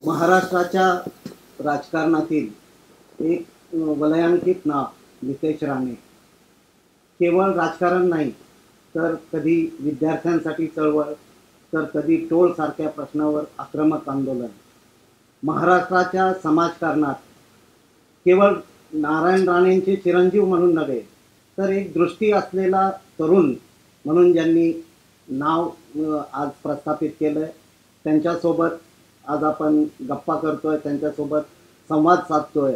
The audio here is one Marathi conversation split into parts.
महाराष्ट्राच्या राजकारणातील एक वलयांकित नाव नितेश राणे. केवळ राजकारण नाही तर कधी विद्यार्थ्यांसाठी चळवळ, तर कधी टोळसारख्या प्रश्नावर आक्रमक आंदोलन. महाराष्ट्राच्या समाजकारणात केवळ नारायण राणेंचे चिरंजीव म्हणून नव्हे तर एक दृष्टी असलेला तरुण म्हणून ज्यांनी नाव आज प्रस्थापित केलं. त्यांच्यासोबत आज आपण गप्पा करतोय, त्यांच्यासोबत संवाद साधतोय.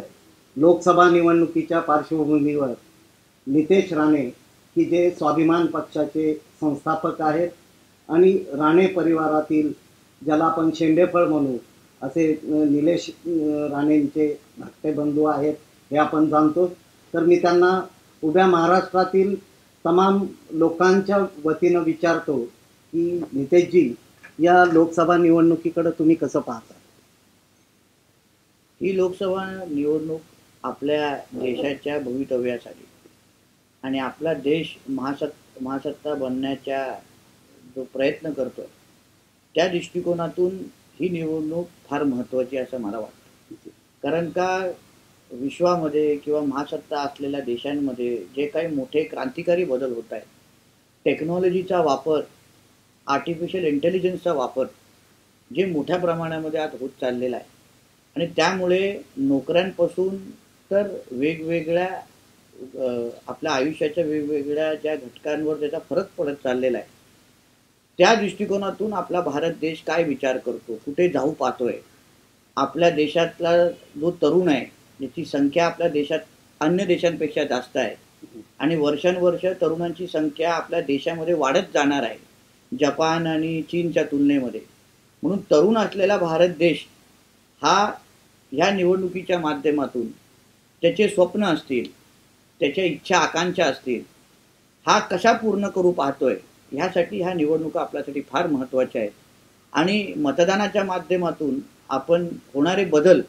लोकसभा निवडणुकीच्या पार्श्वभूमीवर नितेश राणे की जे स्वाभिमान पक्षाचे संस्थापक आहेत आणि राणे परिवारातील ज्याला आपण शेंडेफळ म्हणू असे निलेश राणेंचे धाकटे बंधू आहेत हे आपण जाणतो. तर मी त्यांना उभ्या महाराष्ट्रातील तमाम लोकांच्या वतीनं विचारतो की नितेशजी, या लोकसभा निवडणुकीकडे तुम्ही कसं पाहता? ही लोकसभा निवडणूक आपल्या देशाच्या भवितव्यासाठी आणि आपला देश महासत्ता बनण्याचा जो प्रयत्न करतो त्या दृष्टिकोनातून ही निवडणूक फार महत्त्वाची असं मला वाटतं. कारण का विश्वामध्ये किंवा महासत्ता असलेल्या देशांमध्ये जे काही मोठे क्रांतिकारी बदल होत आहेत, टेक्नॉलॉजीचा वापर, आर्टिफिशियल इंटेलिजन्सचा वापर जे मोठ्या प्रमाणामध्ये आज होत चाललेला आहे आणि त्यामुळे नोकऱ्यांपासून तर वेगवेगळ्या आपल्या आयुष्याच्या वेगवेगळ्या ज्या घटकांवर त्याचा फरक पडत चाललेला आहे, त्या दृष्टिकोनातून आपला भारत देश काय विचार करतो, कुठे जाऊ पाहतोय. आपल्या देशातला जो तरुण आहे ज्याची संख्या आपल्या देशात अन्य देशांपेक्षा जास्त आहे आणि वर्षानुवर्ष तरुणांची संख्या आपल्या देशामध्ये वाढत जाणार आहे जपान आणि चीनच्या तुलनेमध्ये. म्हणून तरुण असलेला भारत देश हा ह्या निवडणुकीच्या माध्यमातून त्याचे स्वप्न असतील, त्याच्या इच्छा आकांक्षा असतील, हा कशा पूर्ण करू पाहतोय ह्यासाठी ह्या निवडणुका आपल्यासाठी फार महत्त्वाच्या आहेत. आणि मतदानाच्या माध्यमातून आपण होणारे बदल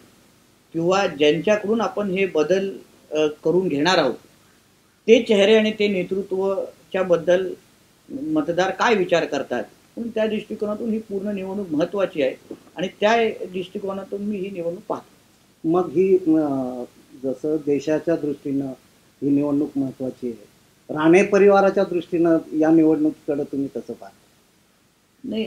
किंवा ज्यांच्याकडून आपण हे बदल करून घेणार आहोत ते चेहरे आणि ते नेतृत्वाच्या बद्दल मतदार काय विचार करतात, म्हणून त्या दृष्टिकोनातून ही पूर्ण निवडणूक महत्त्वाची आहे आणि त्या दृष्टिकोनातून मी ही निवडणूक पाहतो. मग ही जसं देशाच्या दृष्टीनं ही निवडणूक महत्त्वाची आहे, राणे परिवाराच्या दृष्टीनं या निवडणुकीकडे तुम्ही कसं पाहता? नाही,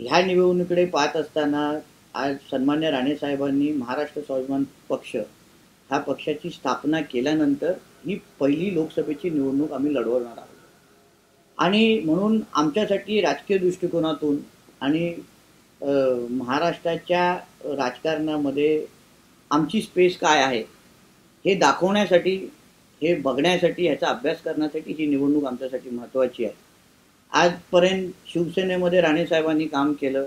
ह्या निवडणुकीकडे पाहत असताना आज सन्मान्य राणे साहेबांनी महाराष्ट्र स्वाभिमान पक्ष ह्या पक्षाची स्थापना केल्यानंतर ही पहिली लोकसभेची निवडणूक आम्ही लढवणार आहोत आणि म्हणून आमच्यासाठी राजकीय दृष्टिकोनातून आणि महाराष्ट्राच्या राजकारणामध्ये आमची स्पेस काय आहे हे दाखवण्यासाठी, हे बघण्यासाठी, ह्याचा अभ्यास करण्यासाठी ही निवडणूक आमच्यासाठी महत्त्वाची आहे. आजपर्यंत शिवसेनेमध्ये राणेसाहेबांनी काम केलं,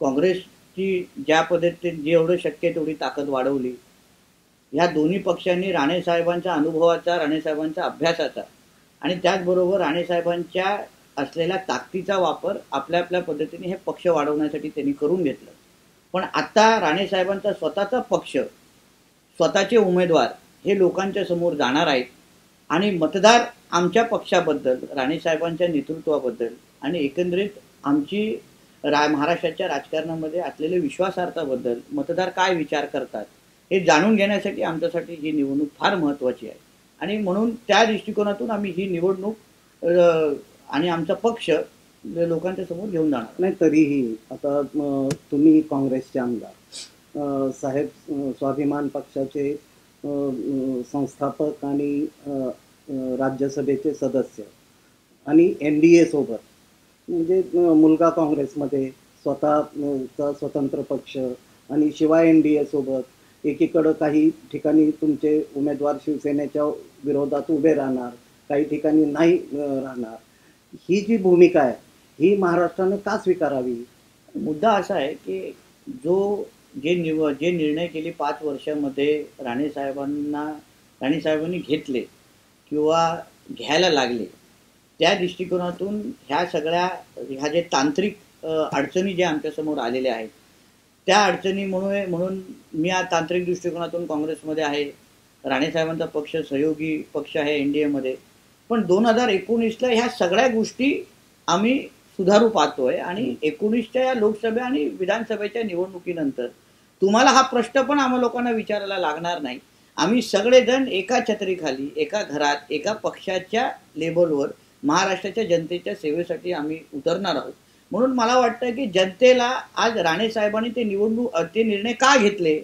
काँग्रेसची ज्या पद्धतीने जेवढं शक्य तेवढी ताकद वाढवली. ह्या दोन्ही पक्षांनी राणेसाहेबांच्या अनुभवाचा, राणेसाहेबांच्या अभ्यासाचा आणि त्याचबरोबर राणेसाहेबांच्या असलेल्या ताकदीचा वापर आपल्या आपल्या पद्धतीने हे पक्ष वाढवण्यासाठी त्यांनी करून घेतलं. पण आता राणेसाहेबांचा स्वतःचा पक्ष, स्वतःचे उमेदवार हे लोकांच्या समोर जाणार आहेत आणि मतदार आमच्या पक्षाबद्दल, राणेसाहेबांच्या नेतृत्वाबद्दल आणि एकंदरीत आमची महाराष्ट्राच्या राजकारणामध्ये असलेले विश्वासार्हतेबद्दल मतदार काय विचार करतात हे जाणून घेण्यासाठी आमच्यासाठी ही निवडणूक फार महत्त्वाची आहे. आणि म्हणून त्या दृष्टिकोनातून आम्ही ही निवडणूक आणि आमचा पक्ष लोकांच्या समोर घेऊन जाणार. नाही, तरीही आता तुम्ही काँग्रेसचे आमदार साहेब, स्वाभिमान पक्षाचे संस्थापक आणि राज्यसभेचे सदस्य आणि NDA सोबत, म्हणजे मुलगा काँग्रेसमध्ये, स्वतःचा स्वतंत्र पक्ष आणि शिवाय NDA सोबत एकीकडं काही ठिकाणी तुमचे उमेदवार शिवसेनेच्या विरोधात उभे राहणार, काही ठिकाणी नाही राहणार. ही जी भूमिका आहे ही महाराष्ट्राने का स्वीकारावी? मुद्दा असा आहे की जे निर्णय गेली 5 वर्षामध्ये राणेसाहेबांनी घेतले किंवा घ्यायला लागले त्या दृष्टिकोनातून ह्या जे तांत्रिक अडचणी ज्या आमच्यासमोर आलेल्या आहेत त्या अडचणीमुळे, म्हणून मी या तांत्रिक दृष्टिकोनातून काँग्रेसमध्ये आहे. राणेसाहेबांचा पक्ष सहयोगी पक्ष आहे NDAमध्ये. पण 2019ला ह्या सगळ्या गोष्टी आम्ही सुधारू पाहतोय आणि 19च्या या लोकसभा आणि विधानसभेच्या निवडणुकीनंतर तुम्हाला हा प्रश्न पण आम्हा लोकांना विचारायला लागणार नाही. आम्ही सगळेजण एका छत्रीखाली, एका घरात, एका पक्षाच्या लेबलवर महाराष्ट्राच्या जनतेच्या सेवेसाठी आम्ही उतरणार आहोत. म्हणून मला वाटतं की जनतेला आज राणे साहेबांनी ते निर्णय का घेतले,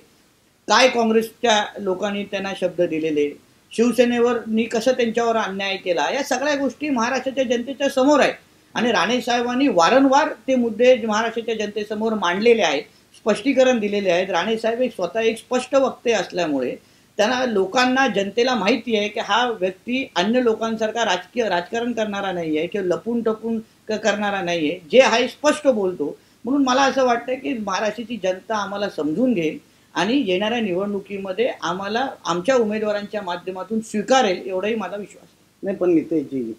काय काँग्रेसच्या लोकांनी त्यांना शब्द दिलेले, शिवसेनेवरनी कसं त्यांच्यावर अन्याय केला, या सगळ्या गोष्टी महाराष्ट्राच्या जनतेच्या समोर आहेत. आणि राणे साहेबांनी वारंवार ते मुद्दे महाराष्ट्राच्या जनतेसमोर मांडलेले आहेत, स्पष्टीकरण दिलेले आहेत. राणे साहेब स्वतः एक स्पष्ट वक्ते असल्यामुळे त्यांना लोकांना, जनतेला माहिती आहे की हा व्यक्ती अन्य लोकांसारखा राजकारण करणारा नाही आहे किंवा लपून टपून करणारा नाही आहे, जे आहे स्पष्ट बोलतो. म्हणून मला असं वाटतं की महाराष्ट्राची जनता आम्हाला समजून घेईल आणि येणाऱ्या निवडणुकीमध्ये आम्हाला आमच्या उमेदवारांच्या माध्यमातून स्वीकारेल, एवढाही माझा विश्वास नाही. पण नितेशजी,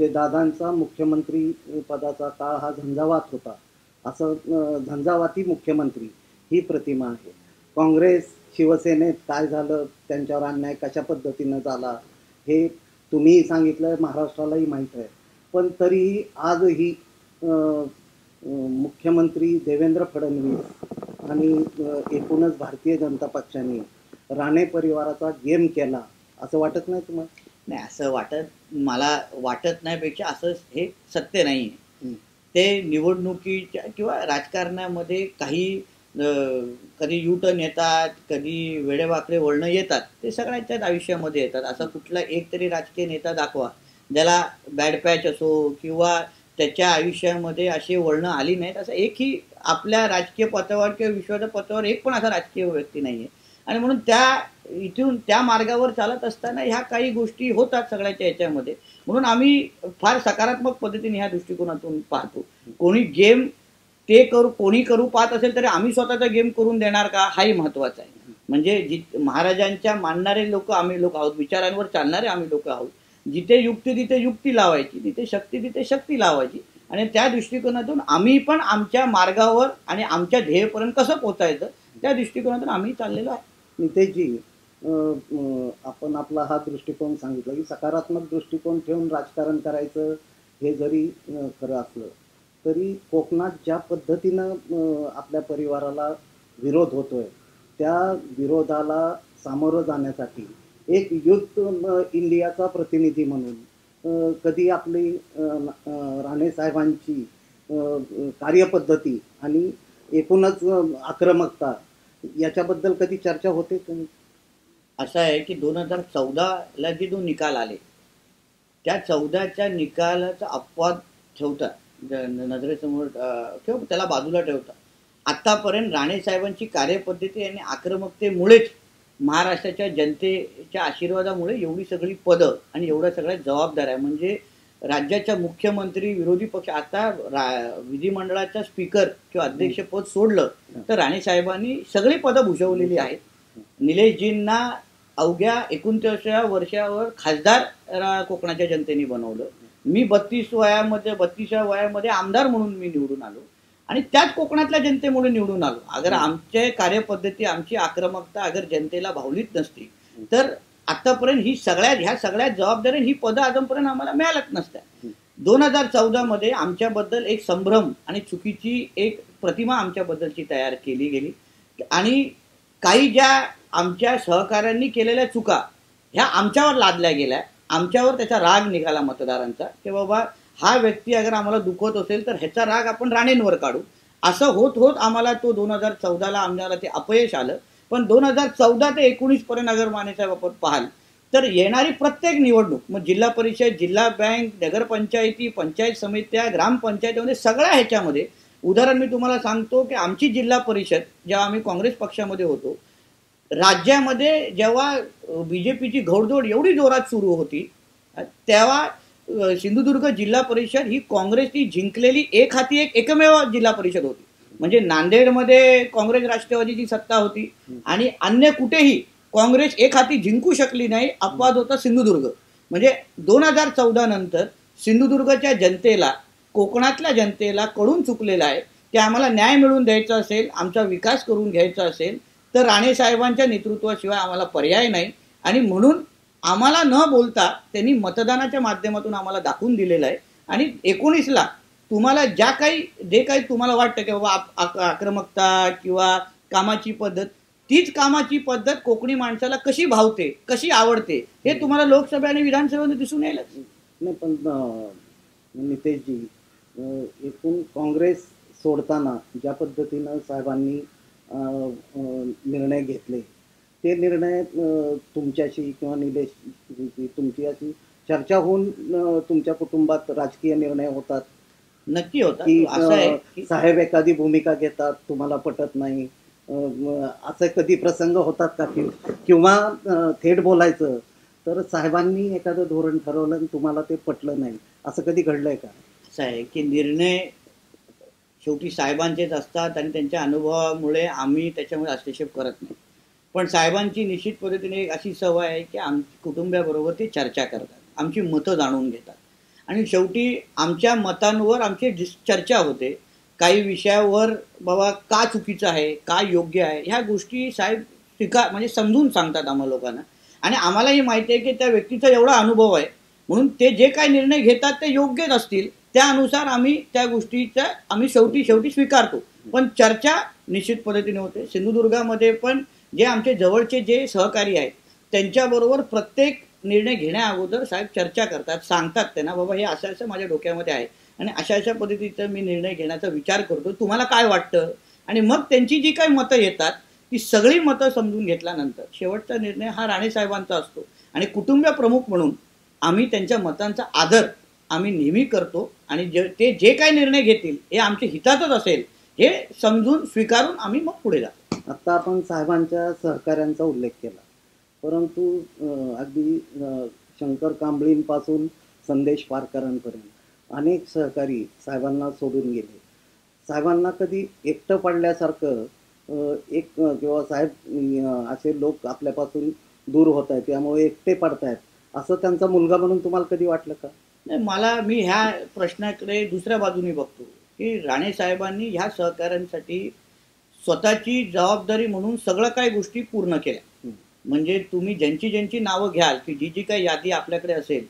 दादांचा मुख्यमंत्री पदाचा काळ हा झंझावात होता, असं झंझावाती मुख्यमंत्री ही प्रतिमा आहे. काँग्रेस शिवसेनेत काय झालं, त्यांच्यावर अन्याय कशा पद्धतीनं झाला हे तुम्हीही सांगितलं, महाराष्ट्रालाही माहीत आहे. पण तरीही आजही मुख्यमंत्री देवेंद्र फडणवीस आणि एकूणच भारतीय जनता पक्षाने राणे परिवाराचा गेम केला असं वाटत नाही तुम्हाला? नाही, असं मला वाटत नाही पेक्षा असं हे सत्य नाही. ते निवडणुकीच्या किंवा राजकारणामध्ये काही कधी युटर्न येतात, कधी वेडेवाकडे वळणं येतात, ते सगळ्यांच्याच आयुष्यामध्ये येतात. असा कुठला एक तरी राजकीय नेता दाखवा ज्याला बॅड पॅच असो किंवा त्याच्या आयुष्यामध्ये अशी वळणं आली नाहीत, असं एकही आपल्या राजकीय पथावर किंवा विश्वाच्या पथावर एक पण असा राजकीय व्यक्ती नाही आहे. आणि म्हणून इथून त्या मार्गावर चालत असताना ह्या काही गोष्टी होतात सगळ्याच्या याच्यामध्ये. म्हणून आम्ही फार सकारात्मक पद्धतीने ह्या दृष्टिकोनातून पाहतो. कोणी करू पाहत असेल तरी आम्ही स्वतःचा गेम करून देणार का, हाही महत्वाचा आहे. म्हणजे महाराजांच्या मानणारे लोक आम्ही लोक आहोत, विचारांवर चालणारे आम्ही लोक आहोत. जिथे युक्ती तिथे युक्ती लावायची, जिथे शक्ती तिथे शक्ती लावायची. आणि त्या दृष्टिकोनातून आम्ही पण आमच्या मार्गावर आणि आमच्या ध्येयपर्यंत कसं पोहोचायचं त्या दृष्टिकोनातून आम्ही चाललेलो आहे. नितेशजी, आपण आपला हा दृष्टिकोन सांगितला की सकारात्मक दृष्टिकोन ठेवून राजकारण करायचं, हे जरी खरं असलं तरी कोकणात ज्या पद्धतीनं आपल्या परिवाराला विरोध होतोय, त्या विरोधाला सामोरं जाण्यासाठी एक युथ इंडियाचा प्रतिनिधी म्हणून कधी आपली राणे साहेबांची कार्यपद्धती आणि एकूणच आक्रमकता याच्याबद्दल कधी चर्चा होते? असं आहे की 2014ला जे दोन निकाल आले, त्या 14च्या निकालाचा अपवाद ठेवता, नजरेसमोर किंवा त्याला बाजूला ठेवता, आतापर्यंत राणे साहेबांची कार्यपद्धती आणि आक्रमकतेमुळेच महाराष्ट्राच्या जनतेच्या आशीर्वादामुळे एवढी सगळी पदं आणि एवढ्या सगळ्या जबाबदाऱ्या, म्हणजे राज्याच्या मुख्यमंत्री, विरोधी पक्ष, आता विधिमंडळाचा स्पीकर किंवा अध्यक्षपद सोडलं तर राणे साहेबांनी सगळी पदं भूषवलेली आहेत. निलेशजींना अवघ्या 29व्या वर्षावर खासदार कोकणाच्या जनतेने बनवलं. मी 32व्या वयामध्ये आमदार म्हणून मी निवडून आलो आणि त्याच कोकणातल्या जनतेमुळे निवडून आलो. अगर आमच्या कार्यपद्धती, आमची आक्रमकता अगर जनतेला भावलीत नसती तर आतापर्यंत ह्या सगळ्या जबाबदाऱ्या, ही पदं आजपर्यंत आम्हाला मिळालच नसत्या. 2014मध्ये आमच्याबद्दल एक संभ्रम आणि चुकीची एक प्रतिमा आमच्याबद्दलची तयार केली गेली आणि काही ज्या आमच्या सहकाऱ्यांनी केलेल्या चुका ह्या आमच्यावर लादल्या गेल्या. आमच्यावर त्याचा राग निघाला मतदारांचा की बाबा हा व्यक्ती अगर आम्हाला दुखवत असेल तर ह्याचा राग आपण राणेंवर काढू. असं होत होत आम्हाला 2014ला आम्हाला ते अपयश आलं. पण 2014 ते 19 पर्यंत अगर मानेसाहेब आपण पाहाल तर येणारी प्रत्येक निवडणूक, मग जिल्हा परिषद, जिल्हा बँक, नगरपंचायती, पंचायत समित्या, ग्रामपंचायतीमध्ये सगळ्या ह्याच्यामध्ये, उदाहरण मी तुम्हाला सांगतो की आमची जिल्हा परिषद जेव्हा आम्ही काँग्रेस पक्षामध्ये होतो, राज्यामध्ये जेव्हा बीजेपीची घोडदौड एवढी जोरात सुरू होती तेव्हा सिंधुदुर्ग जिल्हा परिषद ही काँग्रेसची जिंकलेली एकमेव जिल्हा परिषद होती. म्हणजे नांदेडमध्ये काँग्रेस राष्ट्रवादीची सत्ता होती आणि अन्य कुठेही काँग्रेस एक हाती जिंकू शकली नाही. अपवाद होता सिंधुदुर्ग. म्हणजे 2014 नंतर सिंधुदुर्गच्या जनतेला, कोकणातल्या जनतेला कळून चुकलेलं आहे की आम्हाला न्याय मिळवून द्यायचा असेल, आमचा विकास करून घ्यायचा असेल तर राणे साहेबांच्या नेतृत्वाशिवाय आम्हाला पर्याय नाही. आणि म्हणून आम्हाला न बोलता त्यांनी मतदानाच्या माध्यमातून आम्हाला दाखवून दिलेलं आहे. आणि 19ला तुम्हाला जे काही तुम्हाला वाटतं की बाबा आक्रमकता किंवा कामाची पद्धत, तीच कामाची पद्धत कोकणी माणसाला कशी भावते, कशी आवडते, हे तुम्हाला लोकसभा आणि विधानसभेमध्ये दिसून येईल. नाही पण नितेशजी, एकूण काँग्रेस सोडताना ज्या पद्धतीनं साहेबांनी निर्णय घेतले, ते निर्णय तुमच्याशी किंवा निलेशजी तुमची अशी चर्चा होऊन तुमच्या कुटुंबात राजकीय निर्णय होतात? नक्की होता. की असं आहे की साहेब एखादी भूमिका घेतात, तुम्हाला पटत नाही, असे कधी प्रसंग होतात का? किंवा थेट बोलायचं तर साहेबांनी एखादं धोरण ठरवलं आणि तुम्हाला ते पटलं नाही, असं कधी घडलंय का? असं आहे की निर्णय शेवटी साहेबांचेच असतात आणि त्यांच्या अनुभवामुळे आम्ही त्याच्यामुळे हस्तक्षेप करत नाही. पण साहेबांची निश्चित पद्धतीने एक अशी सवय आहे की कुटुंबाबरोबर ते चर्चा करतात, आमची मतं जाणून घेतात आणि शेवटी आमच्या मतांवर आमची चर्चा होते. काही विषयावर बाबा का चुकीचं आहे, का योग्य आहे, ह्या गोष्टी साहेब म्हणजे समजून सांगतात आम्हा लोकांना. आणि आम्हालाही माहिती आहे की त्या व्यक्तीचा एवढा अनुभव आहे म्हणून ते जे काही निर्णय घेतात ते योग्यच असतील, त्यानुसार आम्ही त्या गोष्टीचा आम्ही शेवटी स्वीकारतो. पण चर्चा निश्चित पद्धतीने होते. सिंधुदुर्गामध्ये पण जे आमचे जवळचे जे सहकारी आहेत त्यांच्याबरोबर प्रत्येक निर्णय घेण्या अगोदर साहेब चर्चा करतात, सांगतात त्यांना बाबा हे असं असं माझ्या डोक्यामध्ये आहे आणि अशा पद्धतीचा मी निर्णय घेण्याचा विचार करतो, तुम्हाला काय वाटतं. आणि मग त्यांची जी काही मतं येतात ती सगळी मतं समजून घेतल्यानंतर शेवटचा निर्णय हा राणे साहेबांचा असतो. आणि कुटुंब प्रमुख म्हणून आम्ही त्यांच्या मतांचा आदर आम्ही नेहमी करतो आणि ते जे काही निर्णय घेतील हे आमच्या हितातच असेल हे समजून स्वीकारून आम्ही मग पुढे जातो. आता आपण साहेबांच्या सहकार्यांचा उल्लेख केला, परंतु अगदी शंकर कांबळींपासून संदेश पारकरांपर्यंत अनेक सहकारी साहेबांना सोडून गेले. साहेबांना कधी एकटं पडल्यासारखं किंवा साहेब असे लोक आपल्यापासून दूर होत आहेत त्यामुळे एकटे पडतायत असं त्यांचा मुलगा म्हणून तुम्हाला कधी वाटलं का? नाही, मी ह्या प्रश्नाकडे दुसऱ्या बाजूने बघतो की राणे साहेबांनी ह्या सहकाऱ्यांसाठी स्वतःची जबाबदारी म्हणून सगळं काही गोष्टी पूर्ण केल्या. म्हणजे तुम्ही ज्यांची नावं घ्याल की जी काही यादी आपल्याकडे असेल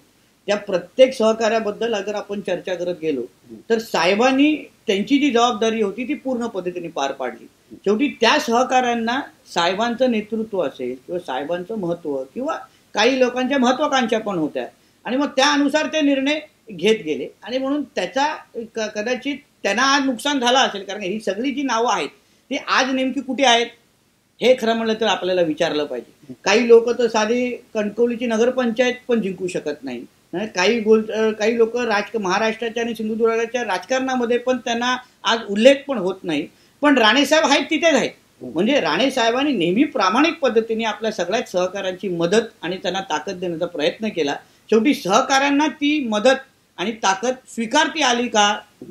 त्या प्रत्येक सहकार्याबद्दल अगर आपण चर्चा करत गेलो तर साहेबांनी त्यांची जी जबाबदारी होती ती पूर्ण पद्धतीने पार पाडली. शेवटी त्या सहकाऱ्यांना साहेबांचं नेतृत्व असेल किंवा साहेबांचं महत्त्व किंवा काही लोकांच्या महत्वाकांक्षा पण होत्या आणि मग त्यानुसार ते निर्णय घेत गेले. आणि म्हणून त्याचा कदाचित त्यांना आज नुकसान झालं असेल, कारण ही सगळी जी नावं आहेत ती आज नेमकी कुठे आहेत हे खरं म्हणलं तर आपल्याला विचारलं पाहिजे. काही लोक तर साधी कणकवलीची नगरपंचायत पण जिंकू शकत नाही. काही लोक महाराष्ट्राच्या आणि सिंधुदुर्गाच्या राजकारणामध्ये पण त्यांना आज उल्लेख पण होत नाही. पण राणेसाहेब आहेत तिथेच आहेत. म्हणजे राणे साहेबांनी नेहमी प्रामाणिक पद्धतीने आपल्या सगळ्याच सहकाऱ्यांची मदत आणि त्यांना ताकद देण्याचा प्रयत्न केला. शेवटी सहकाऱ्यांना ती मदत आणि ताकद स्वीकारती आली का,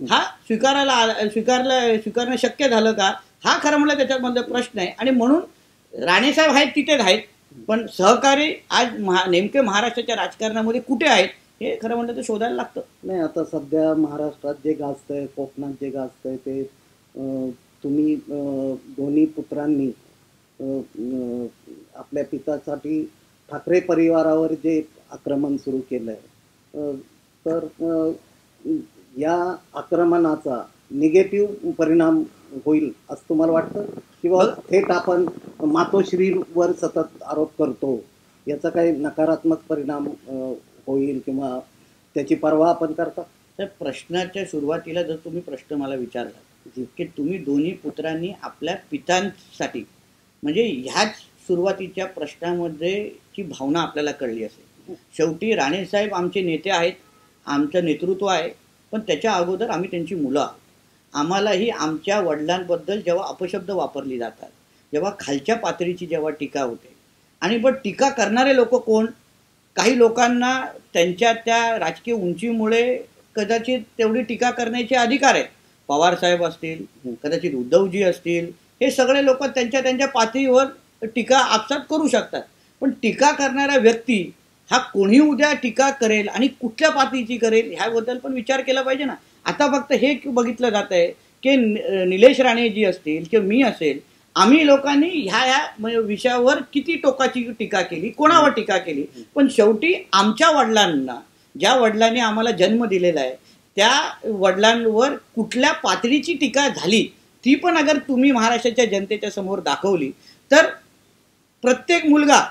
हा स्वीकारणं शक्य झालं का, हा खरं म्हणलं त्याच्यामध्ये प्रश्न आहे. आणि म्हणून राणेसाहेब आहेत तिथेच आहेत, पण सहकारी आज नेमके महाराष्ट्राच्या राजकारणामध्ये कुठे आहेत हे खरं म्हणलं तर शोधायला लागतं. नाही, आता सध्या महाराष्ट्रात जे गाजतंय, कोकणात जे गाजतंय ते तुम्ही दोन्ही पुत्रांनी आपल्या पित्यासाठी ठाकरे परिवारावर जे आक्रमण सुरू केलंय, तर या आक्रमणाचा निगेटिव्ह परिणाम होईल असं तुम्हाला वाटतं किंवा थेट आपण मातोश्रीवर सतत आरोप करतो याचा काही नकारात्मक परिणाम होईल किंवा त्याची पर्वा आपण करता? तर प्रश्नाच्या सुरुवातीला जर तुम्ही प्रश्न मला विचारला की तुम्ही दोन्ही पुत्रांनी आपल्या पितांसाठी, म्हणजे ह्याच सुरुवातीच्या प्रश्नामध्ये ची भावना आपल्याला कळली असेल. शेवटी राणेसाहेब आमचे नेते आहेत, आमचं नेतृत्व आहे, पण त्याच्या अगोदर आम्ही त्यांची मुलं आहोत. आम्हालाही आमच्या वडिलांबद्दल जेव्हा अपशब्द वापरली जातात, जेव्हा खालच्या पातळीची जेव्हा टीका होते, आणि पण टीका करणारे लोक कोण, काही लोकांना त्यांच्या त्या राजकीय उंचीमुळे कदाचित तेवढी टीका करण्याचे अधिकार आहेत. पवार साहेब असतील, कदाचित उद्धवजी असतील, हे सगळे लोक त्यांच्या पातळीवर टीका आपसात करू शकतात. पण टीका करणारा व्यक्ती हा कोणी उद्या टीका करेल आणि कुठल्या पातळीची करेल ह्याबद्दल पण विचार केला पाहिजे ना. आता फक्त हे बघितलं जात आहे की निलेश राणे जी असतील किंवा मी असेल, आम्ही लोकांनी ह्या विषयावर किती टोकाची टीका केली, कोणावर टीका केली, पण शेवटी आमच्या वडिलांना, ज्या वडिलांनी आम्हाला जन्म दिलेला आहे त्या वडिलांवर कुठल्या पातळीची टीका झाली ती पण अगर तुम्ही महाराष्ट्राच्या जनतेच्या समोर दाखवली तर प्रत्येक मुलगा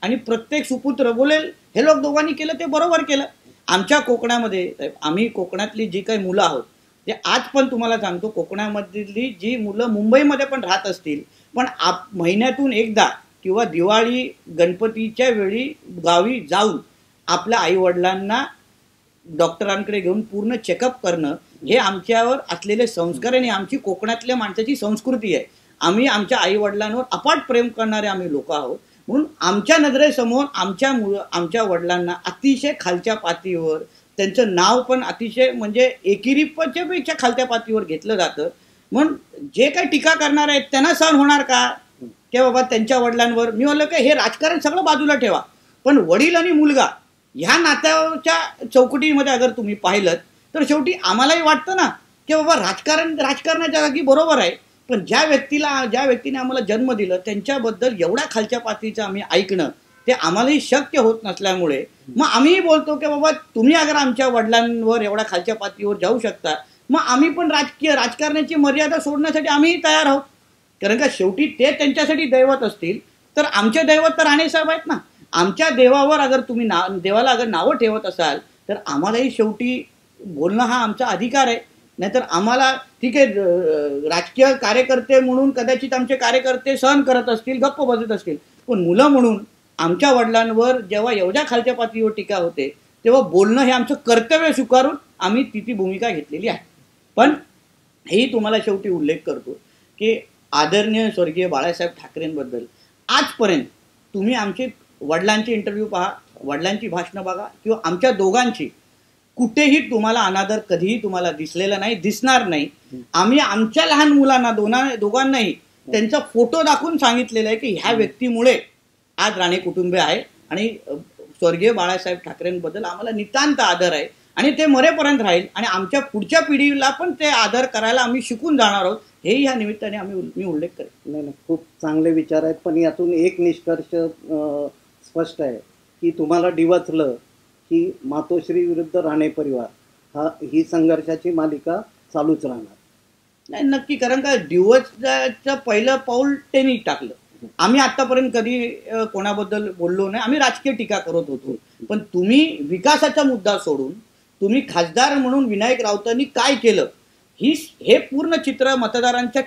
आणि प्रत्येक सुपुत्र बोलेल हे लोक दोघांनी केलं ते बरोबर केलं. आमच्या कोकणामध्ये आम्ही कोकणातली जी काही मुलं आहोत ते आज पण तुम्हाला सांगतो, कोकणामधली जी मुलं मुंबईमध्ये पण राहत असतील पण महिन्यातून एकदा किंवा दिवाळी गणपतीच्या वेळी गावी जाऊन आपल्या आईवडिलांना डॉक्टरांकडे घेऊन पूर्ण चेकअप करणं हे आमच्यावर असलेले संस्कार आणि आमची कोकणातल्या माणसाची संस्कृती आहे. आम्ही आमच्या आईवडिलांवर अफाट प्रेम करणारे आम्ही लोक आहोत. म्हणून आमच्या नजरेसमोर आमच्या वडिलांना अतिशय खालच्या पातळीवर त्यांचं नाव पण अतिशय म्हणजे एकेरीच्या पेक्षा खालच्या पातळीवर घेतलं जातं. म्हणून जे काही टीका करणार आहेत त्यांना सहन होणार का की बाबा त्यांच्या वडिलांवर. मी म्हणलं की हे राजकारण सगळं बाजूला ठेवा, पण वडील आणि मुलगा ह्या नात्याच्या चौकटीमध्ये अगर तुम्ही पाहिलं तर शेवटी आम्हालाही वाटतं ना की बाबा राजकारणाच्या जागी बरोबर आहे, पण ज्या व्यक्तीने आम्हाला जन्म दिलं त्यांच्याबद्दल एवढ्या खालच्या पातळीचं आम्ही ऐकणं ते आम्हालाही शक्य होत नसल्यामुळे मग आम्हीही बोलतो की बाबा तुम्ही अगर आमच्या वडिलांवर एवढ्या खालच्या पातळीवर जाऊ शकता मग आम्ही पण राजकारणाची मर्यादा सोडण्यासाठी आम्हीही तयार आहोत. कारण का शेवटी ते त्यांच्यासाठी दैवत असतील तर आमचे दैवत तर राणेसाहेब आहेत ना. आमच्या देवावर अगर तुम्ही देवाला अगर नावं ठेवत असाल तर आम्हालाही शेवटी बोलणं हा आमचा अधिकार आहे. नाहीतर आम्हाला ठीक आहे राजकीय कार्यकर्ते म्हणून कदाचित आमचे कार्यकर्ते सहन करत असतील, गप्प बसत असतील, पण मुलं म्हणून आमच्या वडिलांवर जेव्हा एवढ्या खालच्या पातळीवर टीका होते तेव्हा बोलणं हे आमचं कर्तव्य स्वीकारून आम्ही ती भूमिका घेतलेली आहे. पण हेही तुम्हाला शेवटी उल्लेख करतो की आदरणीय स्वर्गीय बाळासाहेब ठाकरेंबद्दल आजपर्यंत तुम्ही आमचे वडिलांचे इंटरव्ह्यू पहा, वडिलांची भाषणं बघा किंवा आमच्या दोघांची कुठेही तुम्हाला अनादर कधीही तुम्हाला दिसलेला नाही, दिसणार नाही. आम्ही आमच्या लहान मुलांना दोघांनाही त्यांचा फोटो दाखवून सांगितलेलं आहे की ह्या व्यक्तीमुळे आज राणे कुटुंबीय आहे आणि स्वर्गीय बाळासाहेब ठाकरेंबद्दल आम्हाला नितांत आदर आहे आणि ते मरेपर्यंत राहील आणि आमच्या पुढच्या पिढीला पण ते आदर करायला आम्ही शिकून जाणार आहोत. हेही ह्या निमित्ताने मी उल्लेख करेन. नाही, खूप चांगले विचार आहेत, पण यातून एक निष्कर्ष स्पष्ट आहे की तुम्हाला डिवचलं की मातोश्री विरुद्ध राणे परिवार ही संघर्षाची मालिका चालूच राहणार. नाही नक्की, कारण का डिवोर्सचं पहिलं पाऊल त्यांनी टाकलं. आम्ही आतापर्यंत कधी कोणाबद्दल बोललो नाही, आम्ही राजकीय टीका करत होतो. पण तुम्ही विकासाचा मुद्दा सोडून तुम्ही खासदार म्हणून विनायक राऊतांनी काय केलं हे पूर्ण चित्र मतदारांच्या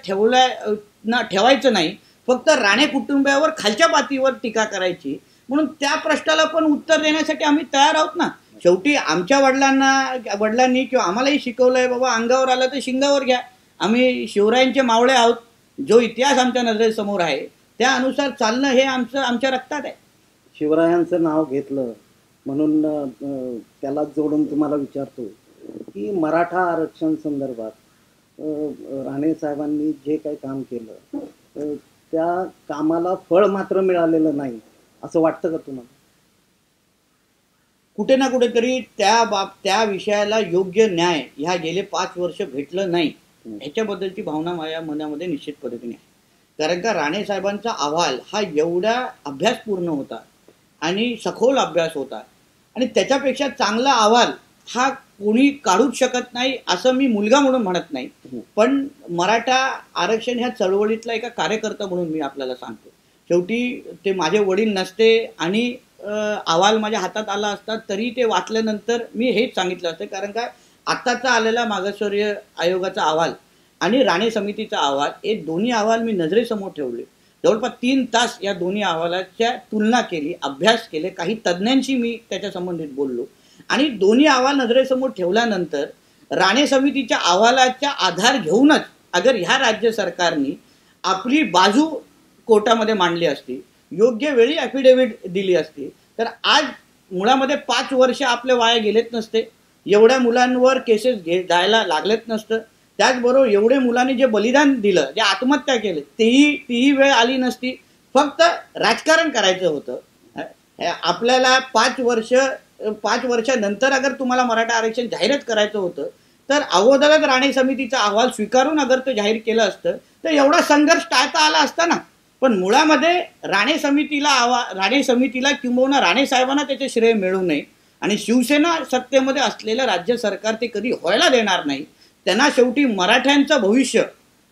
ठेवायचं नाही, फक्त राणे कुटुंबावर खालच्या पातळीवर टीका करायची. म्हणून त्या प्रश्नाला पण उत्तर देण्यासाठी आम्ही तयार आहोत ना. शेवटी आमच्या वडिलांनी किंवा आम्हालाही शिकवलंय बाबा अंगावर आलं तर शिंगावर घ्या. आम्ही शिवरायांचे मावळे आहोत. जो इतिहास आमच्या नजरेसमोर आहे त्यानुसार चालणं हे आमच्या रक्तात आहे. शिवरायांचं नाव घेतलं म्हणून त्याला जोडून तुम्हाला विचारतो की मराठा आरक्षण संदर्भात राणे साहेबांनी जे काही काम केलं त्या कामाला फळ मात्र मिळालेलं नाही असं वाटतं का तुम्हाला? कुठे ना कुठेतरी त्या विषयाला योग्य न्याय ह्या गेले 5 वर्ष भेटलं नाही ह्याच्याबद्दलची भावना माझ्या मनामध्ये निश्चित पद्धतीने आहे. कारण का राणे साहेबांचा अहवाल हा एवढा अभ्यासपूर्ण होता आणि सखोल अभ्यास होता आणि त्याच्यापेक्षा चांगला अहवाल हा कोणी काढूच शकत नाही असं मी मुलगा म्हणून म्हणत नाही, पण मराठा आरक्षण ह्या चळवळीतला एका कार्यकर्ता म्हणून मी आपल्याला सांगतो. शेवटी ते माझे वडील नसते आणि अहवाल माझ्या हातात आला असता तरी ते वाचल्यानंतर मी हेच सांगितलं असतं. कारण काय आत्ताचा आलेला मागासवर्गीय आयोगाचा अहवाल आणि राणे समितीचा अहवाल हे दोन्ही अहवाल मी नजरेसमोर ठेवले. जवळपास 3 तास या दोन्ही अहवालाच्या तुलना केली, अभ्यास केले, काही तज्ज्ञांशी मी त्याच्या संबंधित बोललो आणि दोन्ही अहवाल नजरेसमोर ठेवल्यानंतर राणे समितीच्या अहवालाचा आधार घेऊनच अगर ह्या राज्य सरकारने आपली बाजू कोर्टामध्ये मांडली असती, योग्य वेळी ॲफिडेव्हिट दिली असती तर आज मुळामध्ये 5 वर्ष आपले वाया गेलेत नसते, एवढ्या मुलांवर केसेस जायला लागलेत नसतं, त्याचबरोबर एवढे मुलांनी जे बलिदान दिलं, जे आत्महत्या केले तीही वेळ आली नसती. फक्त राजकारण करायचं होतं आपल्याला. 5 वर्षानंतर अगर तुम्हाला मराठा आरक्षण जाहीरच करायचं होतं तर अगोदरच राणे समितीचा अहवाल स्वीकारून अगर तो जाहीर केलं असतं तर एवढा संघर्ष टाळता आला असता ना. पण मुळामध्ये राणे समितीला किंबहुना राणे साहेबांना त्याचे श्रेय मिळू नये आणि शिवसेना सत्तेमध्ये असलेलं राज्य सरकार ते कधी व्हायला देणार नाही. त्यांना शेवटी मराठ्यांचं भविष्य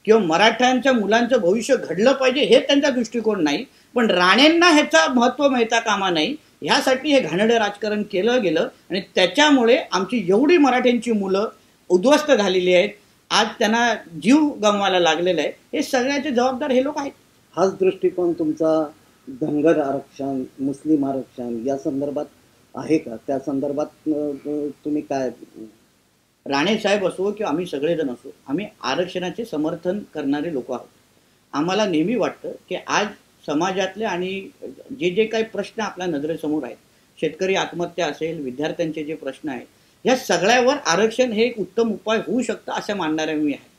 किंवा मराठ्यांच्या मुलांचं भविष्य घडलं पाहिजे हे त्यांचा दृष्टिकोन नाही, पण राणेंना ह्याचा महत्त्व मिळता कामा नाही ह्यासाठी हे घाणेरडं राजकारण केलं गेलं आणि त्याच्यामुळे आमची एवढी मराठ्यांची मुलं उद्ध्वस्त झालेली आहेत, आज त्यांना जीव गमवायला लागलेला आहे. हे सगळ्याचे जबाबदार हे लोक आहेत. हाच दृष्टिकोन तुमचा धनगर आरक्षण, मुस्लिम आरक्षण या संदर्भात आहे का? त्या संदर्भात तुम्ही काय? राणे साहेब असो किंवा आम्ही सगळेजण असो, आम्ही आरक्षणाचे समर्थन करणारे लोक आहोत. आम्हाला नेहमी वाटतं की आज समाजातले आणि जे जे काही प्रश्न आपल्या नजरेसमोर आहेत, शेतकरी आत्महत्या असेल, विद्यार्थ्यांचे जे प्रश्न आहेत, या सगळ्यावर आरक्षण हे एक उत्तम उपाय होऊ शकतं असं मानणारे मी आहे.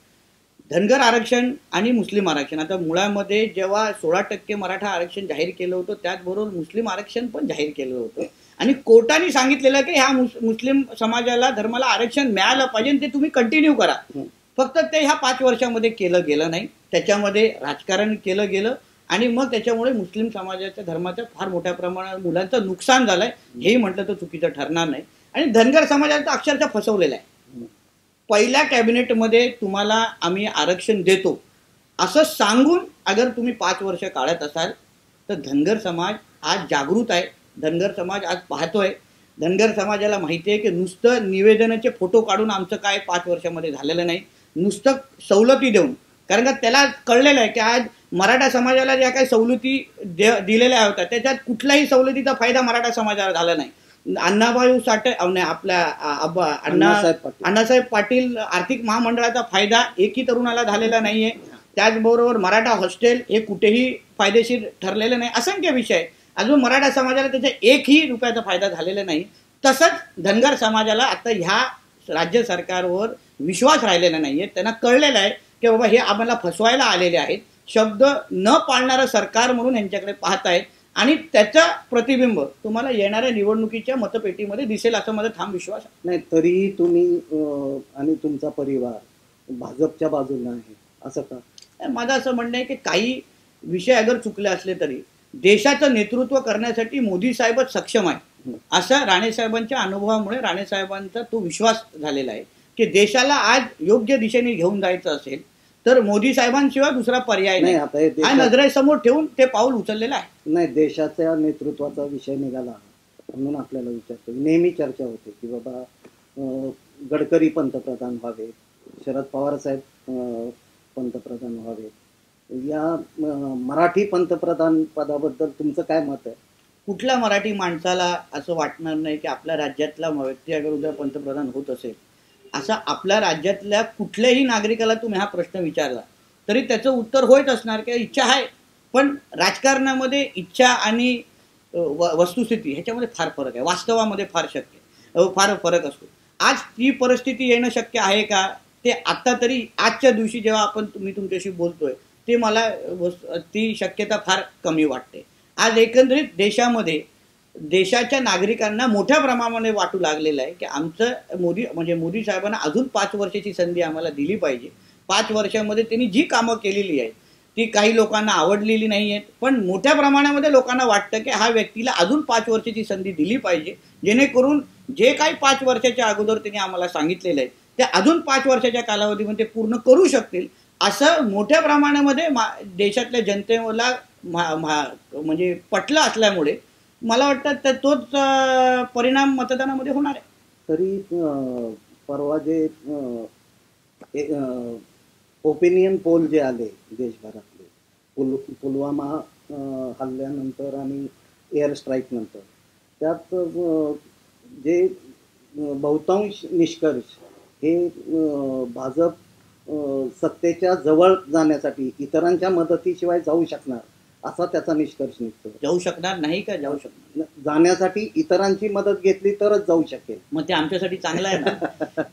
धनगर आरक्षण आणि मुस्लिम आरक्षण, आता मुळामध्ये जेव्हा 16% मराठा आरक्षण जाहीर केलं होतं त्याचबरोबर मुस्लिम आरक्षण पण जाहीर केलं होतं आणि कोर्टाने सांगितलेलं की ह्या मुस्लिम समाजाला धर्माला आरक्षण मिळालं पाहिजे आणि ते तुम्ही कंटिन्यू करा. फक्त ते ह्या 5 वर्षामध्ये केलं गेलं नाही, त्याच्यामध्ये राजकारण केलं गेलं आणि मग त्याच्यामुळे मुस्लिम समाजाच्या धर्माचं फार मोठ्या प्रमाणात मुलांचं नुकसान झालंय. हेही म्हटलं तर चुकीचं ठरणार नाही. आणि धनगर समाजाचं अक्षरशः फसवलेलं आहे. पहिल्या कॅबिनेटमध्ये तुम्हाला आम्ही आरक्षण देतो असं सांगून अगर तुम्ही 5 वर्ष काढत असाल तर धनगर समाज आज जागृत आहे. धनगर समाज आज पाहतोय. धनगर समाजाला माहिती आहे की नुसतं निवेदनाचे फोटो काढून आमचं काय 5 वर्षामध्ये झालेलं नाही, नुसतं सवलती देऊन. कारण का त्याला कळलेलं आहे की आज मराठा समाजाला ज्या काही सवलती दिलेल्या होत्या त्याच्यात कुठल्याही सवलतीचा फायदा मराठा समाजाला झाला नाही. अण्णाभाऊ साठे आपल्या अण्णासाहेब पाटील आर्थिक महामंडळाचा फायदा एकही तरुणाला झालेला नाहीये. त्याचबरोबर मराठा हॉस्टेल हे कुठेही फायदेशीर ठरलेलं नाही. असंख्य विषय अजून मराठा समाजाला त्याचा 1ही रुपयाचा फायदा झालेला नाही. तसंच धनगर समाजाला आता ह्या राज्य सरकारवर विश्वास राहिलेला नाहीये. त्यांना कळलेलं आहे की बाबा हे आम्हाला फसवायला आलेले आहेत, शब्द न पाळणारं सरकार म्हणून यांच्याकडे पाहत आहेत आणि त्याचा प्रतिबिंब तुम्हाला येणाऱ्या निवडणुकीच्या मतपेटीमध्ये दिसेल असा माझा ठाम विश्वास आहे. नाही तरी तुम्ही आणि तुमचा परिवार भाजपच्या बाजूला आहे असं का? माझं असं म्हणणं आहे की काही विषय अगर चुकले असले तरी देशाचं नेतृत्व करण्यासाठी मोदी साहेबच सक्षम आहे असं राणेसाहेबांच्या अनुभवामुळे राणेसाहेबांचा तो विश्वास झालेला आहे की देशाला आज योग्य दिशेने घेऊन जायचं असेल तर मोदी साहेबांशिवाय दुसरा पर्याय नाही. हा नजरेसमोर ठेवून ते पाऊल उचललेलं आहे. नाही, देशाच्या नेतृत्वाचा विषय निघाला म्हणून आपल्याला विचारतो. नेहमी चर्चा होते की बाबा गडकरी पंतप्रधान व्हावे, शरद पवार साहेब पंतप्रधान व्हावे. या मराठी पंतप्रधान पदाबद्दल तुमचं काय मत आहे? कुठल्या मराठी माणसाला असं वाटणार नाही की आपल्या राज्यातला व्यक्ती अगर उद्या पंतप्रधान होत असेल, असा आपल्या राज्यातल्या कुठल्याही नागरिकाला तुम्ही हा प्रश्न विचारला तरी त्याचं उत्तर होयच असणार की इच्छा आहे. पण राजकारणामध्ये इच्छा आणि वस्तुस्थिती ह्याच्यामध्ये फार फरक आहे. वास्तवामध्ये फार फरक असतो. आज ती परिस्थिती येणं शक्य आहे का ते आता तरी आजच्या दिवशी जेव्हा मी तुमच्याशी बोलतोय ते मला ती शक्यता फार कमी वाटते. आज एकंदरीत देशाच्या नागरिकांना मोठ्या प्रमाणामध्ये वाटू लागलेलं आहे की आमचं मोदी साहेबांना अजून 5 वर्षाची संधी आम्हाला दिली पाहिजे. 5 वर्षामध्ये त्यांनी जी कामं केलेली आहेत ती काही लोकांना आवडलेली नाही आहेत, पण मोठ्या प्रमाणामध्ये लोकांना वाटतं की हा व्यक्तीला अजून 5 वर्षाची संधी दिली पाहिजे जेणेकरून जे काही 5 वर्षाच्या अगोदर त्यांनी आम्हाला सांगितलेलं आहे ते अजून 5 वर्षाच्या कालावधीमध्ये पूर्ण करू शकतील असं मोठ्या प्रमाणामध्ये देशातल्या जनतेला म्हणजे पटलं असल्यामुळे मला वाटतं तोच परिणाम मतदानामध्ये होणार आहे. तरी परवा जे ओपिनियन पोल जे आले देशभरातले पुलवामा हल्ल्यानंतर आणि एअर स्ट्राईक नंतर त्यात जे बहुतांश निष्कर्ष हे भाजप सत्तेच्या जवळ जाण्यासाठी इतरांच्या मदतीशिवाय जाऊ शकणार असा त्याचा निष्कर्ष निघतो. जाऊ शकणार नाही का? जाऊ शकणार. जाण्यासाठी इतरांची मदत घेतली तरच जाऊ शकेल. मग ते आमच्यासाठी चांगलं आहे ना.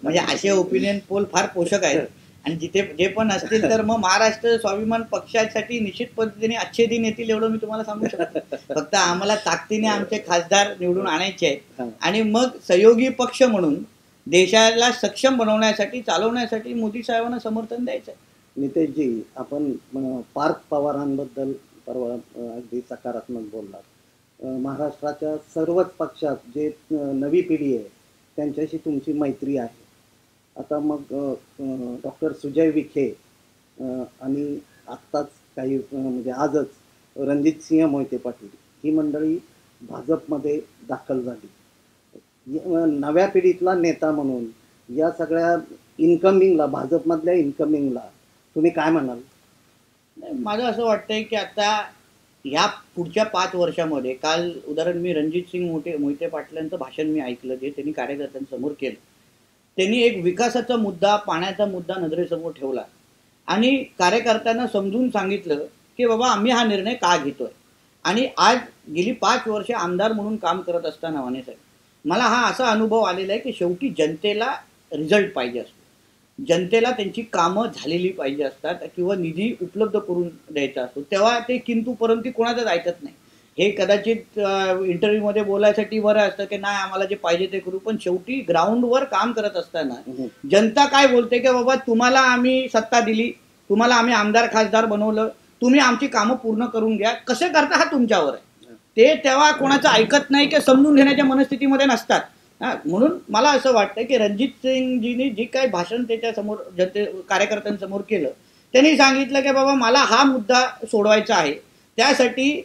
म्हणजे असे ओपिनियन पोल फार पोषक आहेत आणि जिथे जे पण असतील तर मग महाराष्ट्र स्वाभिमान पक्षासाठी निश्चित पद्धतीने अच्छे दिन येतील एवढं मी तुम्हाला सांगू शकतो. फक्त आम्हाला ताकदीने आमचे खासदार निवडून आणायचे आहेत आणि मग सहयोगी पक्ष म्हणून देशाला सक्षम बनवण्यासाठी चालवण्यासाठी मोदी साहेबांना समर्थन द्यायचं आहे. नितेशजी, आपण पार्थ पवारांबद्दल परवा अगदी सकारात्मक बोललात. महाराष्ट्राच्या सर्वच पक्षात जे नवी पिढी आहे त्यांच्याशी तुमची मैत्री आहे. आता मग डॉक्टर सुजय विखे आणि आत्ताच काही म्हणजे आजच रणजितसिंह मोहिते पाटील ही मंडळी भाजपमध्ये दाखल झाली. नव्या पिढीतला नेता म्हणून या सगळ्या इन्कमिंगला, भाजपमधल्या इन्कमिंगला तुम्ही काय म्हणाल? माझं असं वाटतंय की आता ह्या पुढच्या 5 वर्षामध्ये, काल उदाहरण मी रणजितसिंह मोहिते पाटलांचं भाषण मी ऐकलं जे त्यांनी कार्यकर्त्यांसमोर केलं. त्यांनी एक विकासाचा मुद्दा, पाण्याचा मुद्दा नजरेसमोर ठेवला आणि कार्यकर्त्यांना समजून सांगितलं की बाबा आम्ही हा निर्णय का घेतोय. आणि आज गेली 5 वर्ष आमदार म्हणून काम करत असताना वाणे साहेब, मला हा असा अनुभव आलेला आहे की शेवटी जनतेला रिझल्ट पाहिजे असतो, जनतेला त्यांची कामं झालेली पाहिजे असतात किंवा निधी उपलब्ध करून द्यायचा असतो, तेव्हा ते किंतु परंतु कोणाचंच ऐकत नाही. हे कदाचित इंटरव्ह्यूमध्ये बोलायसाठी बरं असतं की नाही आम्हाला जे पाहिजे ते करू, पण शेवटी ग्राउंडवर काम करत असताना जनता काय बोलते की बाबा तुम्हाला आम्ही सत्ता दिली, तुम्हाला आम्ही आमदार खासदार बनवलं, तुम्ही आमची कामं पूर्ण करून घ्या, कसे करता हा तुमच्यावर आहे. ते तेव्हा कोणाचं ऐकत नाही की समजून घेण्याच्या मनस्थितीमध्ये नसतात. म्हणून मला असं वाटतं की रणजित सिंगजींनी जी काही भाषण त्याच्या समोर कार्यकर्त्यांसमोर केलं, त्यांनी सांगितलं की बाबा मला हा मुद्दा सोडवायचा आहे, त्यासाठी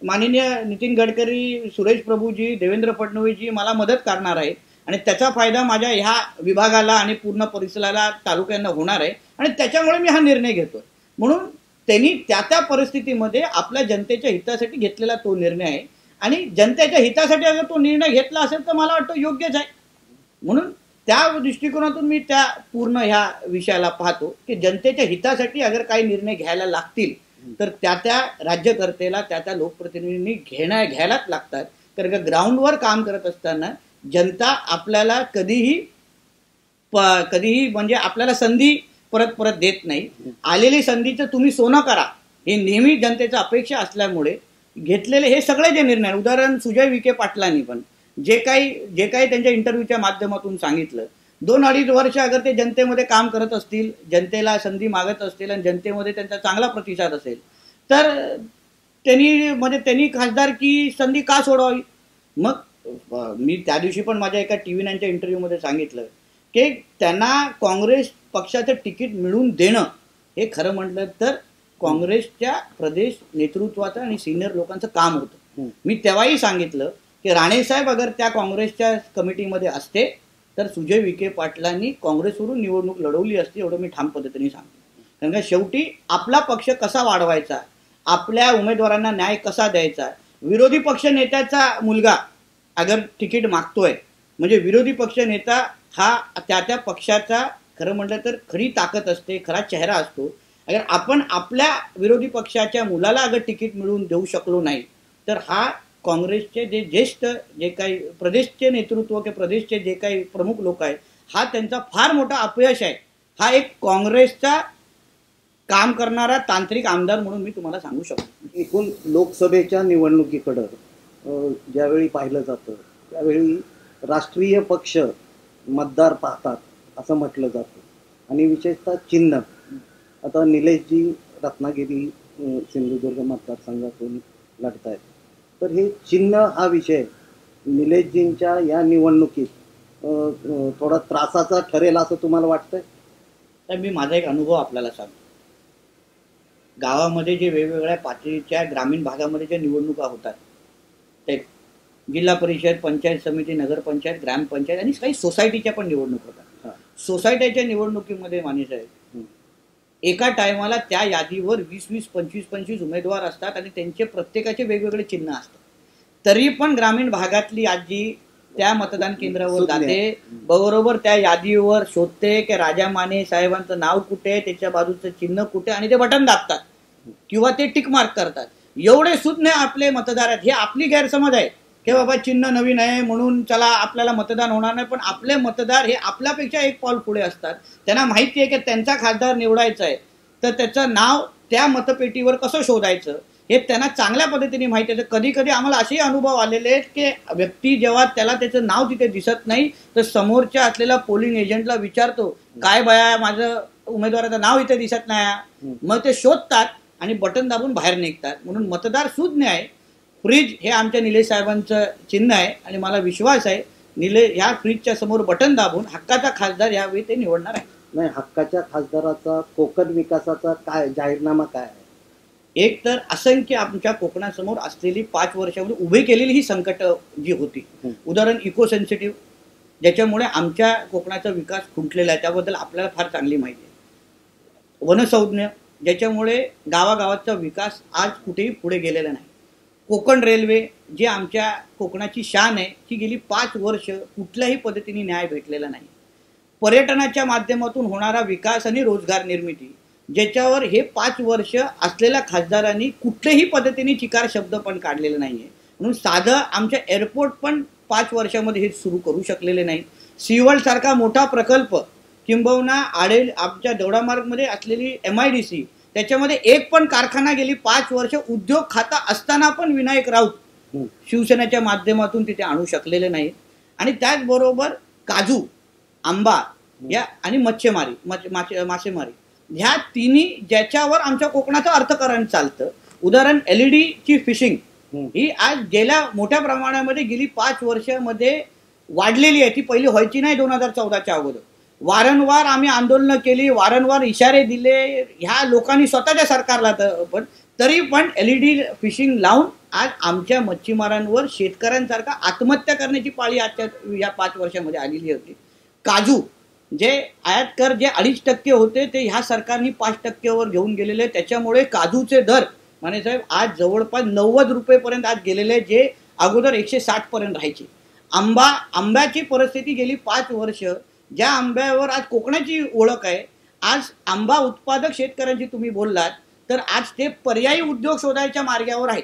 माननीय नितीन गडकरी, सुरेश प्रभूजी, देवेंद्र फडणवीसजी मला मदत करणार आहे आणि त्याचा फायदा माझ्या ह्या विभागाला आणि पूर्ण परिसराला, तालुक्यांना होणार आहे आणि त्याच्यामुळे मी हा निर्णय घेतोय. म्हणून त्यांनी त्या परिस्थितीमध्ये आपल्या जनतेच्या हितासाठी घेतलेला तो निर्णय आहे आणि जनतेच्या हितासाठी अगर तो निर्णय घेतला असेल तर मला वाटतं योग्यच आहे. म्हणून त्या दृष्टिकोनातून मी त्या पूर्ण ह्या विषयाला पाहतो की जनतेच्या हितासाठी अगर काही निर्णय घ्यायला लागतील तर त्या राज्यकर्त्याला, त्या लोकप्रतिनिधींनी घ्यायलाच लागतात. कारण का ग्राउंडवर काम करत असताना जनता आपल्याला कधीही म्हणजे आपल्याला संधी परत देत नाही. आलेली संधीचं तुम्ही सोनं करा, हे नेहमी जनतेची अपेक्षा असल्यामुळे घेतलेले हे सगळे जे निर्णय, उदाहरण सुजय विखे पाटलांनी पण जे काही त्यांच्या इंटरव्ह्यूच्या माध्यमातून सांगितलं, 2-2.5 वर्ष अगर ते जनतेमध्ये काम करत असतील, जनतेला संधी मागत असतील आणि जनतेमध्ये त्यांचा चांगला प्रतिसाद असेल तर त्यांनी खासदारकी संधी का सोडावी. मग मी त्या दिवशी पण माझ्या एका TV 9च्या इंटरव्ह्यूमध्ये सांगितलं की त्यांना काँग्रेस पक्षाचं तिकीट मिळवून देणं हे खरं म्हटलं तर काँग्रेसच्या प्रदेश नेतृत्वाचं आणि सिनियर लोकांचं काम होतं. मी तेव्हाही सांगितलं की राणेसाहेब अगर त्या काँग्रेसच्या कमिटीमध्ये असते तर सुजय विखे पाटलांनी काँग्रेसवरून निवडणूक लढवली असती, एवढं मी ठाम पद्धतीने सांगतो. कारण का शेवटी आपला पक्ष कसा वाढवायचा, आपल्या उमेदवारांना न्याय कसा द्यायचा, विरोधी पक्ष नेत्याचा मुलगा अगर तिकीट मागतोय म्हणजे विरोधी पक्ष नेता हा त्या पक्षाचा खरं म्हटलं तर खरी ताकद असते, खरा चेहरा असतो. अगर आपण आपल्या विरोधी पक्षाच्या मुलाला अगर तिकीट मिळवून देऊ शकलो नाही तर हा काँग्रेसचे जे ज्येष्ठ जे काही प्रदेशचे नेतृत्व किंवा प्रदेशचे जे काही प्रमुख लोक आहेत हा त्यांचा फार मोठा अपयश आहे. हा एक काँग्रेसचा काम करणारा तांत्रिक आमदार म्हणून मी तुम्हाला सांगू शकतो. एकूण लोकसभेच्या निवडणुकीकडं ज्यावेळी पाहिलं जातं त्यावेळी राष्ट्रीय पक्ष मतदार पाहतात असं म्हटलं जातं आणि विशेषतः चिन्ह. आता निलेशजी रत्नागिरी सिंधुदुर्ग मतदारसंघातून लढत आहेत, तर हे चिन्ह हा विषय निलेशजींच्या या निवडणुकीत थोडा त्रासाचा ठरेल असं तुम्हाला वाटतंय? तर मी माझा एक अनुभव आपल्याला सांगतो. गावामध्ये जे वेगवेगळ्या पातळीच्या ग्रामीण भागामध्ये ज्या निवडणुका होतात, ते जिल्हा परिषद, पंचायत समिती, नगरपंचायत, ग्रामपंचायत आणि काही सोसायटीच्या पण निवडणूक होतात. सोसायटीच्या निवडणुकीमध्ये माने साहेब एका टायमाला त्या यादीवर 20-20, 25-25 उमेदवार असतात आणि त्यांचे प्रत्येकाचे वेगवेगळे चिन्ह असतात. तरी पण ग्रामीण भागातली आजी त्या मतदान केंद्रावर जाते, बरोबर त्या यादीवर शोधते की राजा माने साहेबांचं नाव कुठे, त्याच्या बाजूचं चिन्ह कुठे आणि ते बटन दाबतात किंवा ते टिक मार्क करतात. एवढे सुज्ञ आपले मतदार आहेत. हे आपली गैरसमज आहे की बाबा चिन्ह नवीन आहे म्हणून चला आपल्याला मतदान होणार नाही, पण आपले मतदार हे आपल्यापेक्षा एक पाऊल पुढे असतात. त्यांना माहिती आहे की त्यांचा खासदार निवडायचा आहे तर त्याचं नाव त्या मतपेटीवर कसं शोधायचं हे त्यांना चांगल्या पद्धतीने माहिती आहे. कधी कधी आम्हाला असेही अनुभव आलेले आहेत की व्यक्ती जेव्हा त्याला त्याचं नाव तिथे दिसत नाही तर समोरच्या असलेला पोलिंग एजंटला विचारतो, काय बाया माझं उमेदवाराचं नाव इथे दिसत नाही. मग ते शोधतात आणि बटन दाबून बाहेर निघतात. म्हणून मतदार सुज्ञ आहे. फ्रीज हे आमच्या निलेश साहेबांचं चिन्ह आहे आणि मला विश्वास आहे ह्या फ्रीजच्या समोर बटन दाबून हक्काचा खासदार यावेळी ते निवडणार आहे. नाही, हक्काच्या खासदाराचा कोकण विकासाचा काय जाहीरनामा काय आहे? एक तर असंख्य आमच्या कोकणासमोर असलेली 5 वर्षामध्ये उभे केलेली ही संकट जी होती, उदाहरण इको सेन्सिटिव्ह, ज्याच्यामुळे आमच्या कोकणाचा विकास खुंटलेला आहे, त्याबद्दल आपल्याला फार चांगली माहिती आहे. वनसंज्ञ, ज्याच्यामुळे गावागावाचा विकास आज कुठेही पुढे गेलेला नाही. कोकण रेल्वे, जी आमच्या कोकणाची शान आहे, ती गेली 5 वर्ष कुठल्याही पद्धतीने न्याय भेटलेला नाही. पर्यटनाच्या माध्यमातून होणारा विकास आणि रोजगार निर्मिती, ज्याच्यावर हे 5 वर्ष असलेल्या खासदारांनी कुठल्याही पद्धतीने चिकार शब्द पण काढलेला नाहीये. म्हणून साधं आमच्या एअरपोर्ट पण 5 वर्षामध्ये हे सुरू करू शकलेले नाही. सीवर्ल्ड सारखा मोठा प्रकल्प, किंबहुना आमच्या दौडामार्गमध्ये असलेली MIDC, त्याच्यामध्ये एक पण कारखाना गेली 5 वर्ष उद्योग खाता असताना पण विनायक राऊत शिवसेनेच्या माध्यमातून तिथे आणू शकलेले नाहीत. आणि त्याचबरोबर काजू, आंबा या आणि मासेमारी, ह्या तिन्ही ज्याच्यावर आमच्या कोकणाचं अर्थकारण चालतं. उदाहरण LED ची फिशिंग ही आज गेल्या मोठ्या प्रमाणामध्ये गेली 5 वर्षामध्ये वाढलेली आहे. ती पहिली व्हायची नाही 2014च्या अगोदर. वारंवार आम्ही आंदोलनं केली, वारंवार इशारे दिले ह्या लोकांनी स्वतःच्या सरकारला, पण तरी पण LED फिशिंग लावून आज आमच्या मच्छीमारांवर शेतकऱ्यांसारखा आत्महत्या करण्याची पाळी आजच्या या 5 वर्षामध्ये आलेली होती. काजू, जे आयात कर जे 2.5% होते ते ह्या सरकारने 5%वर घेऊन गेलेले, त्याच्यामुळे काजूचे दर माने साहेब आज जवळपास 90 रुपयेपर्यंत आज गेलेले, जे अगोदर 160 पर्यंत राहायचे. आंब्याची परिस्थिती गेली 5 वर्ष, ज्या आंब्यावर आज कोकणाची ओळख आहे, आज आंबा उत्पादक शेतकऱ्यांची तुम्ही बोललात तर आज ते पर्यायी उद्योग शोधायच्या मार्गावर आहेत.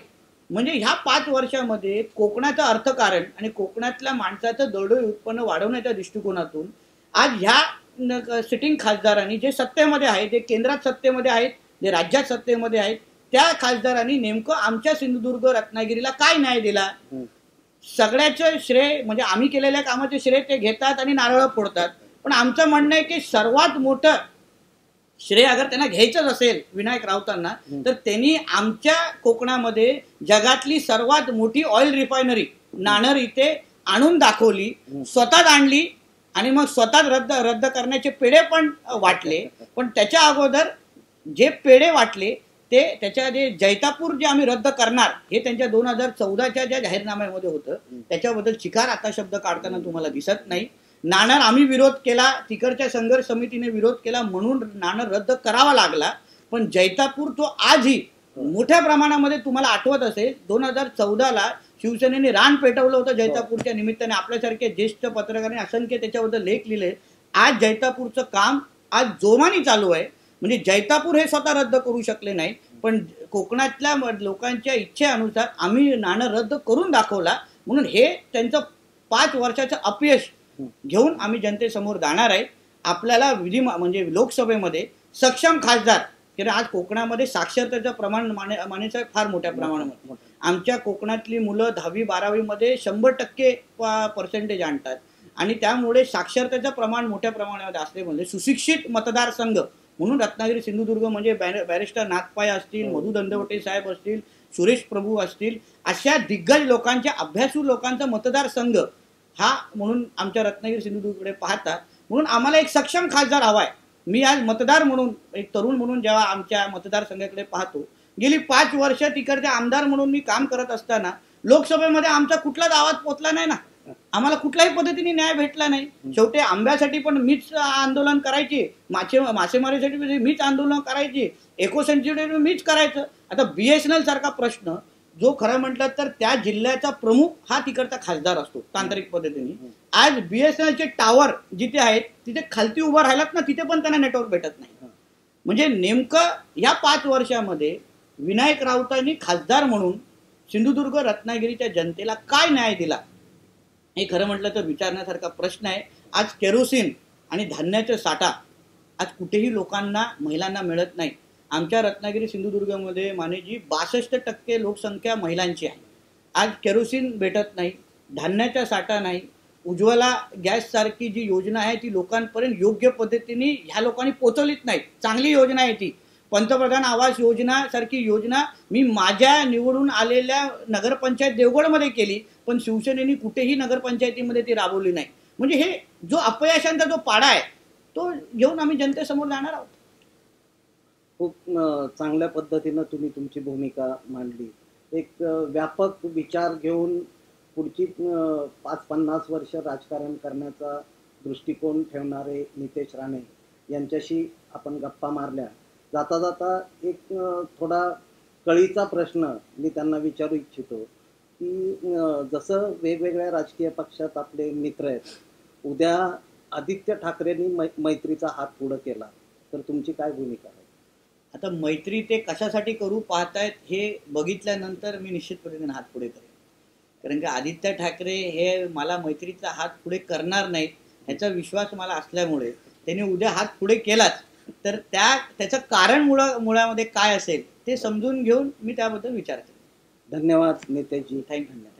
म्हणजे ह्या 5 वर्षामध्ये कोकणाचं अर्थकारण आणि कोकणातल्या माणसाचं दरडोई उत्पन्न वाढवण्याच्या दृष्टिकोनातून आज ह्या सिटिंग खासदारांनी, जे सत्तेमध्ये आहेत, जे केंद्रात सत्तेमध्ये आहेत, जे राज्यात सत्तेमध्ये आहेत, त्या खासदारांनी नेमकं आमच्या सिंधुदुर्ग रत्नागिरीला काय न्याय दिला? सगळ्याचं श्रेय म्हणजे आम्ही केलेल्या कामाचे श्रेय ते घेतात आणि नारळ फोडतात. पण आमचं म्हणणं आहे की सर्वात मोठं श्रेय अगर त्यांना घ्यायचंच असेल विनायक राऊतांना, तर त्यांनी आमच्या कोकणामध्ये जगातली सर्वात मोठी ऑइल रिफायनरी नाणार इथे आणून दाखवली, स्वतःच आणली आणि मग स्वतःच रद्द करण्याचे पेढे पण वाटले. पण त्याच्या अगोदर जे पेढे वाटले ते त्याच्या जे जैतापूर जे आम्ही रद्द करणार हे त्यांच्या 2014च्या ज्या जाहीरनाम्यामध्ये होतं, त्याच्याबद्दल चिकार आता शब्द काढताना तुम्हाला दिसत नाही. नाणार आम्ही विरोध केला, तिकडच्या संघर्ष समितीने विरोध केला म्हणून नाणार रद्द करावा लागला. पण जैतापूर तो आजही मोठ्या प्रमाणामध्ये, तुम्हाला आठवत असेल 2014ला शिवसेनेने रान पेटवलं होतं जैतापूरच्या निमित्ताने. आपल्यासारखे ज्येष्ठ पत्रकारांनी असंख्य त्याच्याबद्दल लेख लिहिले. आज जैतापूरचं काम आज जोमाने चालू आहे. म्हणजे जैतापूर हे स्वतः रद्द करू शकले नाही, पण कोकणातल्या लोकांच्या इच्छेनुसार आम्ही नाणं रद्द करून दाखवला. म्हणून हे त्यांचं 5 वर्षाचं अपयश घेऊन आम्ही जनतेसमोर जाणार आहे. आपल्याला म्हणजे लोकसभेमध्ये सक्षम खासदार, कारण आज कोकणामध्ये साक्षरतेचं प्रमाण मानेसाहेब फार मोठ्या प्रमाणामध्ये, आमच्या कोकणातली मुलं 10वी-12वी मध्ये 100% पर्सेंटेज आणतात आणि त्यामुळे साक्षरतेचं प्रमाण मोठ्या प्रमाणामध्ये असले म्हणजे सुशिक्षित मतदारसंघ म्हणून रत्नागिरी सिंधुदुर्ग म्हणजे बॅरिस्टर नाथपाय असतील, मधु दंडवटे साहेब असतील, सुरेश प्रभू असतील, अशा दिग्गज लोकांच्या, अभ्यासू लोकांचा मतदारसंघ हा म्हणून आमच्या रत्नागिरी सिंधुदुर्गकडे पाहतात. म्हणून आम्हाला एक सक्षम खासदार हवा आहे. मी आज मतदार म्हणून, एक तरुण म्हणून जेव्हा आमच्या मतदारसंघाकडे पाहतो, गेली 5 वर्ष तिकडचे आमदार म्हणून मी काम करत असताना लोकसभेमध्ये आमचा कुठलाच आवाज पोचला नाही ना. आम्हाला कुठल्याही पद्धतीने न्याय भेटला नाही. शेवटी आंब्यासाठी पण मीच आंदोलन करायची, मासेमारीसाठी मीच आंदोलन करायची, इको सेन्सिटिव्ह मीच करायचं. आता BSNL सारखा प्रश्न जो खरं म्हटलं तर त्या जिल्ह्याचा प्रमुख हा तिकडचा खासदार असतो तांत्रिक पद्धतीने. आज BSNLचे टावर जिथे आहेत तिथे खालती उभा राहिलात ना, तिथे पण त्यांना नेटवर्क भेटत नाही. म्हणजे नेमकं या 5 वर्षामध्ये विनायक राऊतांनी खासदार म्हणून सिंधुदुर्ग रत्नागिरीच्या जनतेला काय न्याय दिला हे खरं म्हटलं तर विचारण्यासारखा प्रश्न आहे. आज केरोसिन आणि धान्याचा साठा आज कुठेही लोकांना, महिलांना मिळत नाही. आमच्या रत्नागिरी सिंधुदुर्गमध्ये मानेजी 62% लोकसंख्या महिलांची आहे. आज केरोसिन भेटत नाही, धान्याचा साठा नाही, उज्ज्वला गॅस सारखी जी योजना आहे ती लोकांपर्यंत योग्य पद्धतीने ह्या लोकांनी पोहोचवलीच नाही. चांगली योजना आहे ती, पंतप्रधान आवास योजना सारखी योजना मी माझ्या निवडून आलेल्या नगरपंचायत देवगडमध्ये केली, पण शिवसेनेने कुठेही नगरपंचायतीमध्ये ती राबवली नाही. म्हणजे हे जो अपयशांचा जो पाडा आहे तो घेऊन आम्ही जनतेसमोर जाणार आहोत. खूप चांगल्या पद्धतीनं तुम्ही तुमची भूमिका मांडली. एक व्यापक विचार घेऊन पुढची 5-50 वर्ष राजकारण करण्याचा दृष्टिकोन ठेवणारे नितेश राणे यांच्याशी आपण गप्पा मारल्या. जाता जाता एक थोडा कळीचा प्रश्न मी त्यांना विचारू इच्छितो की जसं वेगवेगळ्या राजकीय पक्षात आपले मित्र आहेत, उद्या आदित्य ठाकरेंनी मैत्रीचा हात पुढे केला तर तुमची काय भूमिका आहे? आता मैत्री ते कशासाठी करू पाहतायत हे बघितल्यानंतर मी निश्चितपणे हात पुढे करेन. कारण की आदित्य ठाकरे हे मला मैत्रीचा हात पुढे करणार नाहीत ह्याचा विश्वास मला असल्यामुळे त्यांनी उद्या हात पुढे केलाच तर त्याचं कारण मुळामध्ये काय असेल ते समजून घेऊन मी त्याबद्दल विचार करेन. धन्यवाद नितेशजी. थँक्यू.